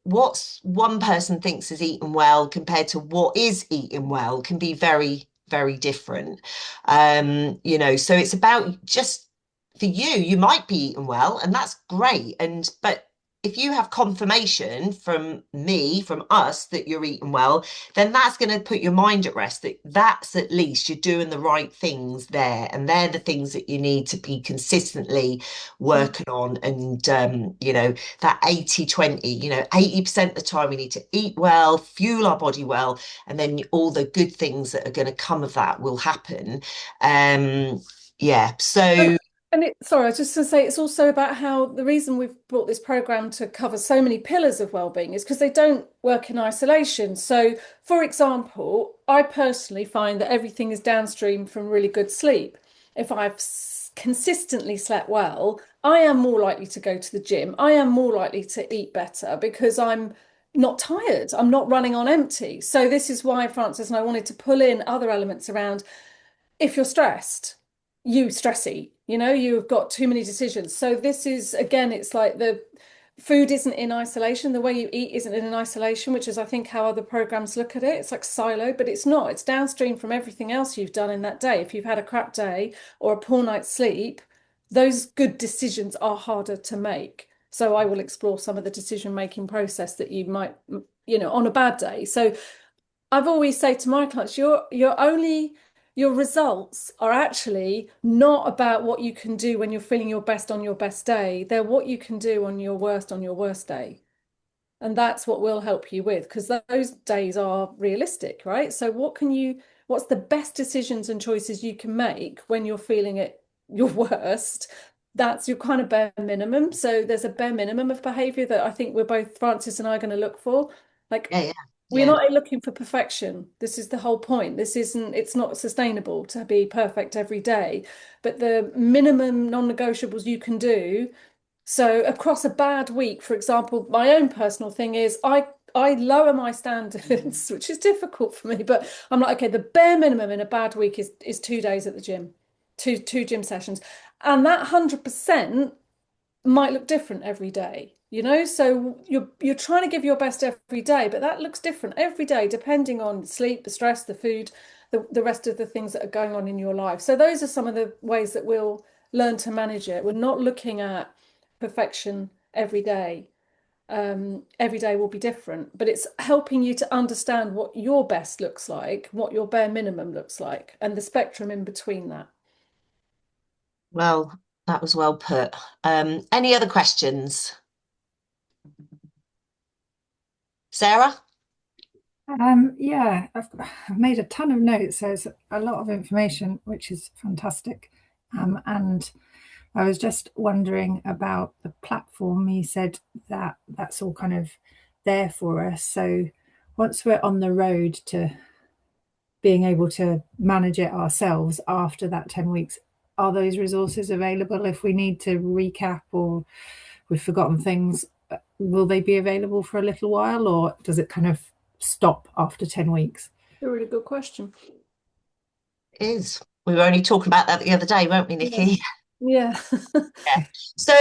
what's one person thinks is eating well compared to what is eating well can be very, very different. So it's about just for you might be eating well, and that's great. But if you have confirmation from me, from us, that you're eating well, then that's going to put your mind at rest that that's at least you're doing the right things there. And they're the things that you need to be consistently Mm. working on. And, that 80/20, 80% of the time we need to eat well, fuel our body well, and then all the good things that are going to come of that will happen. Yeah. And, So, sorry, I was just going to say it's also about how the reason we've brought this program to cover so many pillars of well-being is because they don't work in isolation. So, for example, I personally find that everything is downstream from really good sleep. If I've consistently slept well, I am more likely to go to the gym. I am more likely to eat better because I'm not tired. I'm not running on empty. So, this is why, Francis, and I wanted to pull in other elements around if you're stressed, stressy, you've got too many decisions. So this is again, it's like the food isn't in isolation. The way you eat isn't in isolation, which is I think how other programs look at it. It's like silo, but it's not. It's downstream from everything else you've done in that day. If you've had a crap day or a poor night's sleep, those good decisions are harder to make. So I will explore some of the decision making process that you might, on a bad day. So I've always say to my clients, your results are actually not about what you can do when you're feeling your best on your best day. They're what you can do on your worst day. And that's what we'll help you with because those days are realistic, right? So what's the best decisions and choices you can make when you're feeling it your worst that's your kind of bare minimum. So there's a bare minimum of behavior that I think we're both, Francis and I, are going to look for. Like, Yeah, yeah, we're yeah. not looking for perfection. This is the whole point. It's not sustainable to be perfect every day, but the minimum non-negotiables you can do. So across a bad week, for example, my own personal thing is I lower my standards, which is difficult for me, but I'm like, okay, the bare minimum in a bad week is 2 days at the gym, two gym sessions. And that 100% might look different every day, you know? So you're trying to give your best every day, but that looks different every day, depending on sleep, the stress, the food, the rest of the things that are going on in your life. So those are some of the ways that we'll learn to manage it. We're not looking at perfection every day. Every day will be different, but it's helping you to understand what your best looks like, what your bare minimum looks like, and the spectrum in between that. Well, that was well put. Any other questions? Sarah? Yeah, I've made a ton of notes. There's a lot of information, which is fantastic. And I was just wondering about the platform. You said that that's all kind of there for us. So once we're on the road to being able to manage it ourselves after that 10 weeks, are those resources available if we need to recap or we've forgotten things? Will they be available for a little while, or does it kind of stop after 10 weeks? A really good question. It is. We were only talking about that the other day, weren't we, Yeah. Nicky? Yeah. Yeah. So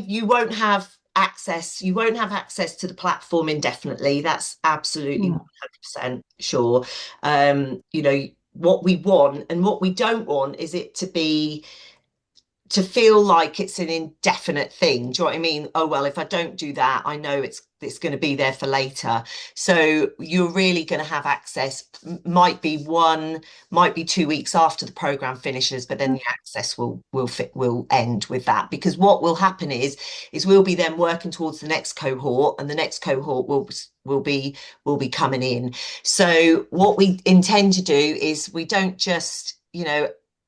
you won't have access, to the platform indefinitely. That's absolutely 100% sure. You know, what we want and what we don't want is it to feel like it's an indefinite thing. Do you know what I mean? Oh, well, if I don't do that, I know it's going to be there for later. So you're really going to have access. Might be 2 weeks after the program finishes, but then the access will end with that, because what will happen is we'll be then working towards the next cohort, and the next cohort will be coming in. So what we intend to do is we don't just,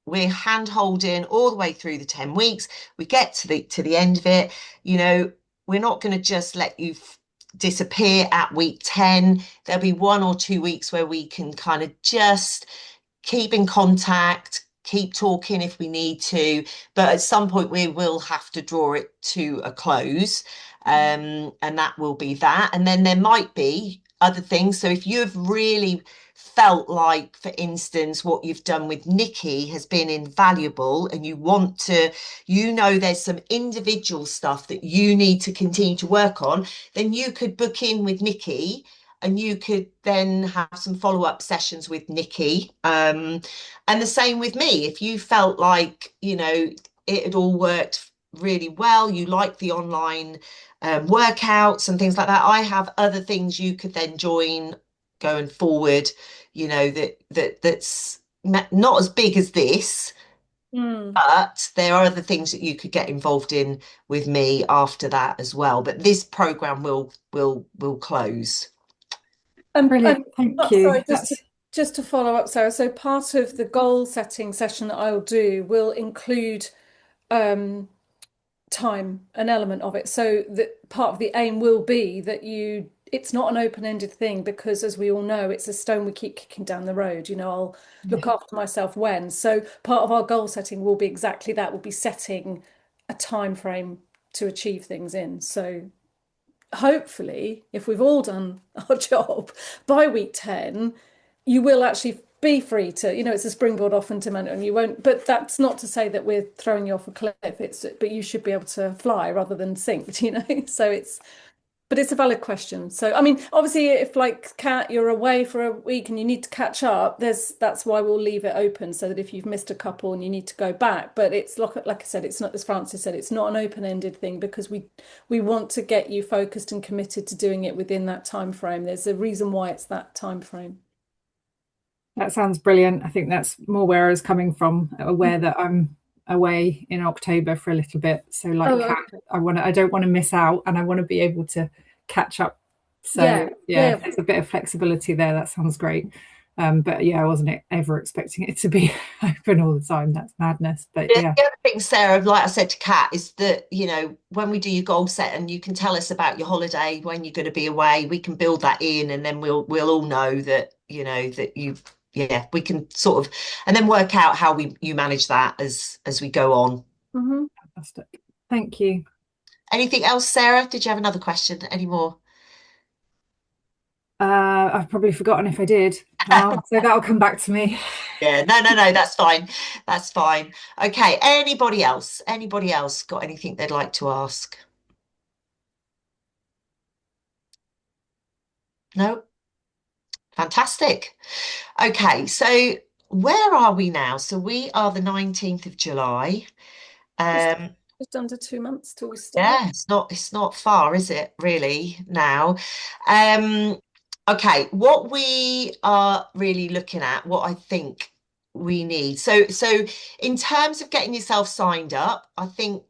we're hand holding all the way through the 10 weeks. We get to the end of it. We're not going to just let you disappear at week 10. There'll be 1 or 2 weeks where we can kind of just keep in contact, keep talking if we need to, but at some point we will have to draw it to a close. And that will be that. And then there might be other things. So if you've really felt like, for instance, what you've done with Nicky has been invaluable, and you want to, there's some individual stuff that you need to continue to work on, then you could book in with Nicky, and you could then have some follow-up sessions with Nicky. And the same with me. If you felt like, it had all worked really well, you like the online workouts and things like that, I have other things you could then join going forward, that's not as big as this, but there are other things that you could get involved in with me after that as well. But this program will close. Brilliant, thank you. Sorry, just to follow up, Sarah. So part of the goal setting session that I'll do will include time, an element of it. So that part of the aim will be that it's not an open-ended thing, because as we all know, it's a stone we keep kicking down the road. I'll look after myself when. So part of our goal setting will be exactly that. We'll be setting a time frame to achieve things in. So hopefully, if we've all done our job by week 10, you will actually be free to, it's a springboard off into manhood, and you won't, but that's not to say that we're throwing you off a cliff. But you should be able to fly rather than sink, So but it's a valid question. So, I mean, obviously, if like Kat, you're away for a week and you need to catch up, that's why we'll leave it open, so that if you've missed a couple and you need to go back. But it's like I said, it's not, as Francis said, it's not an open-ended thing, because we want to get you focused and committed to doing it within that time frame. There's a reason why it's that time frame. That sounds brilliant. I think that's more where I was coming from, aware that I'm away in October for a little bit. So like Kat, okay. I don't want to miss out, and I want to be able to catch up. So yeah, if there's a bit of flexibility there, that sounds great. But yeah, I wasn't ever expecting it to be open all the time. That's madness. But The yeah. other thing, Sarah, like I said to Kat, is that, when we do your goal set and you can tell us about your holiday, when you're going to be away, we can build that in, and then we'll all know that, that yeah, we can sort of, and then work out how you manage that as we go on. Mm-hmm. Fantastic. Thank you. Anything else, Sarah? Did you have another question? Any more? I've probably forgotten if I did. So that'll come back to me. Yeah, no, that's fine. That's fine. Okay, anybody else? Anybody else got anything they'd like to ask? No? Fantastic. Okay, so where are we now? So we are the 19th of July. Just, Um, just under 2 months till we start. yeah, it's not far, is it, really, now? Um, okay, what we are really looking at, what I think we need. So in terms of getting yourself signed up, I think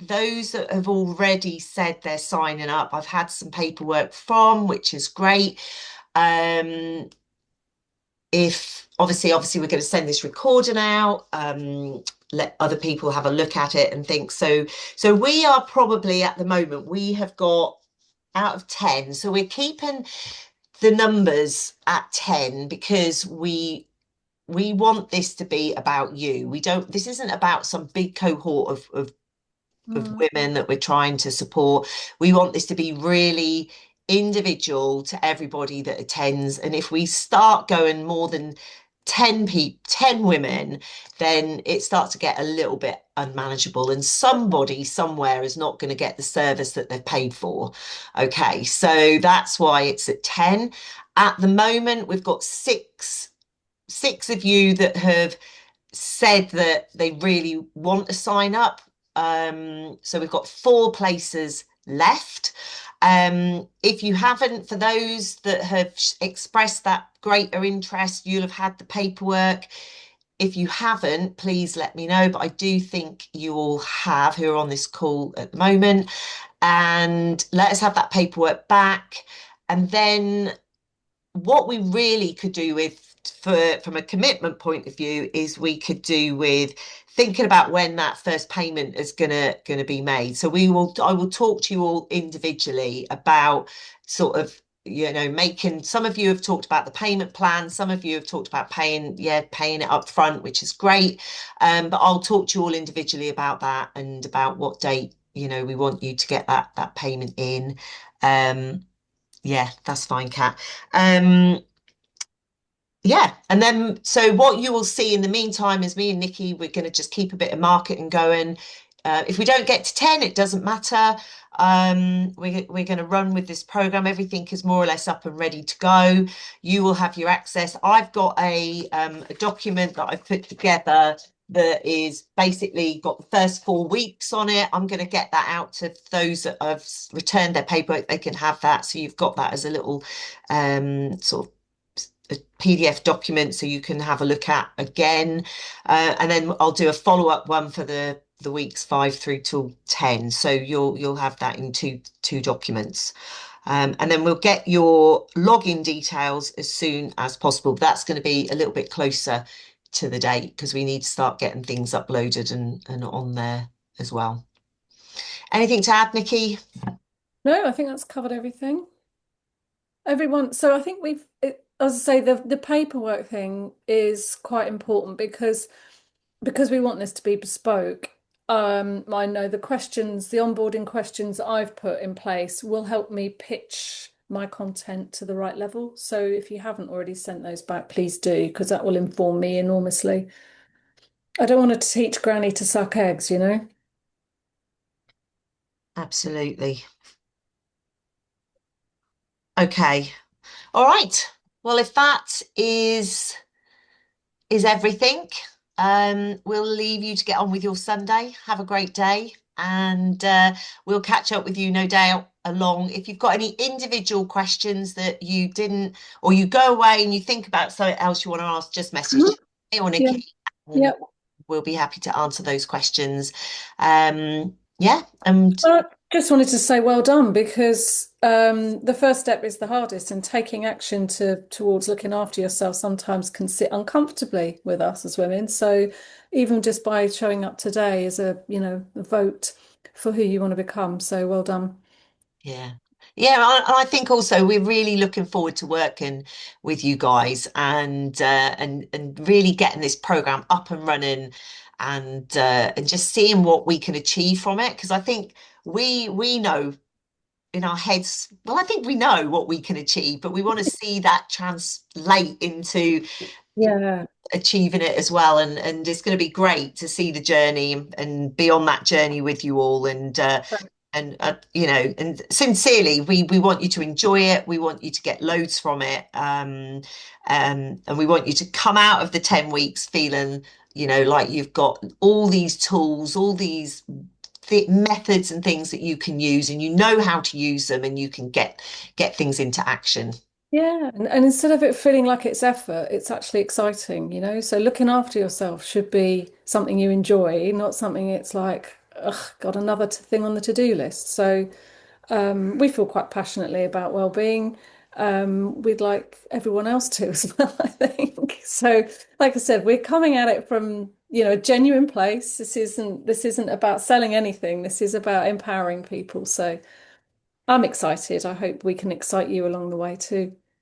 those that have already said they're signing up, I've had some paperwork from, which is great. If obviously we're going to send this recording out, let other people have a look at it and think. So we are probably at the moment, we have got out of 10, so we're keeping the numbers at 10 because we want this to be about you. This isn't about some big cohort of women that we're trying to support. We want this to be really individual to everybody that attends. And if we start going more than 10 women, then it starts to get a little bit unmanageable, and somebody somewhere is not going to get the service that they've paid for. Okay, so that's why it's at 10. At the moment, we've got six of you that have said that they really want to sign up. So we've got 4 places left. If you haven't, for those that have expressed that greater interest, you'll have had the paperwork. If you haven't, please let me know. But I do think you all have, who are on this call at the moment. And let us have that paperwork back. And then what we really could do with, from a commitment point of view, is we could do with thinking about when that first payment is gonna be made. So I will talk to you all individually about sort of, making, some of you have talked about the payment plan, some of you have talked about paying it up front, which is great. But I'll talk to you all individually about that, and about what date, we want you to get that payment in. Yeah, that's fine, Kat. Yeah, and then so what you will see in the meantime is me and Nicky, we're going to just keep a bit of marketing going. If we don't get to 10, it doesn't matter. We're going to run with this program. Everything is more or less up and ready to go. You will have your access. I've got a document that I've put together that is basically got the first 4 weeks on it. I'm going to get that out to those that have returned their paperwork. They can have that. So you've got that as a little sort of a PDF document, so you can have a look at again. And then I'll do a follow-up one for the weeks 5 through till 10. So you'll have that in two documents. And then we'll get your login details as soon as possible. That's going to be a little bit closer to the date, because we need to start getting things uploaded and on there as well. Anything to add, Nicky? No, I think that's covered everything. Everyone, so I think as I say, the paperwork thing is quite important because we want this to be bespoke. I know the onboarding questions that I've put in place will help me pitch my content to the right level. So if you haven't already sent those back, please do, because that will inform me enormously. I don't want to teach Granny to suck eggs, you know? Absolutely. Okay. All right. Well, if that is everything, we'll leave you to get on with your Sunday. Have a great day, and we'll catch up with you, no doubt, along. If you've got any individual questions that you didn't, or you go away and you think about something else you want to ask, just message me or Yeah. Nicky, and Yeah. we'll be happy to answer those questions. Yeah, and But Just wanted to say well done because the first step is the hardest, and taking action towards looking after yourself sometimes can sit uncomfortably with us as women. So even just by showing up today is a vote for who you want to become. So well done. Yeah. Yeah, I think also we're really looking forward to working with you guys and really getting this program up and running and just seeing what we can achieve from it. Because I think we know in our heads, well, I think we know what we can achieve, but we want to see that translate into Yeah. achieving it as well. And it's going to be great to see the journey and be on that journey with you all. And you know, and sincerely, we want you to enjoy it. We want you to get loads from it. And we want you to come out of the 10 weeks feeling, you know, like you've got all these tools, all these th methods and things that you can use, and you know how to use them, and you can get things into action. Yeah, and instead of it feeling like it's effort, it's actually exciting. So looking after yourself should be something you enjoy, not something it's like, ugh, got another thing on the to-do list. So we feel quite passionately about well-being. We'd like everyone else to as well, I think. So, like I said, we're coming at it from, a genuine place. This isn't about selling anything. This is about empowering people. So I'm excited. I hope we can excite you along the way too.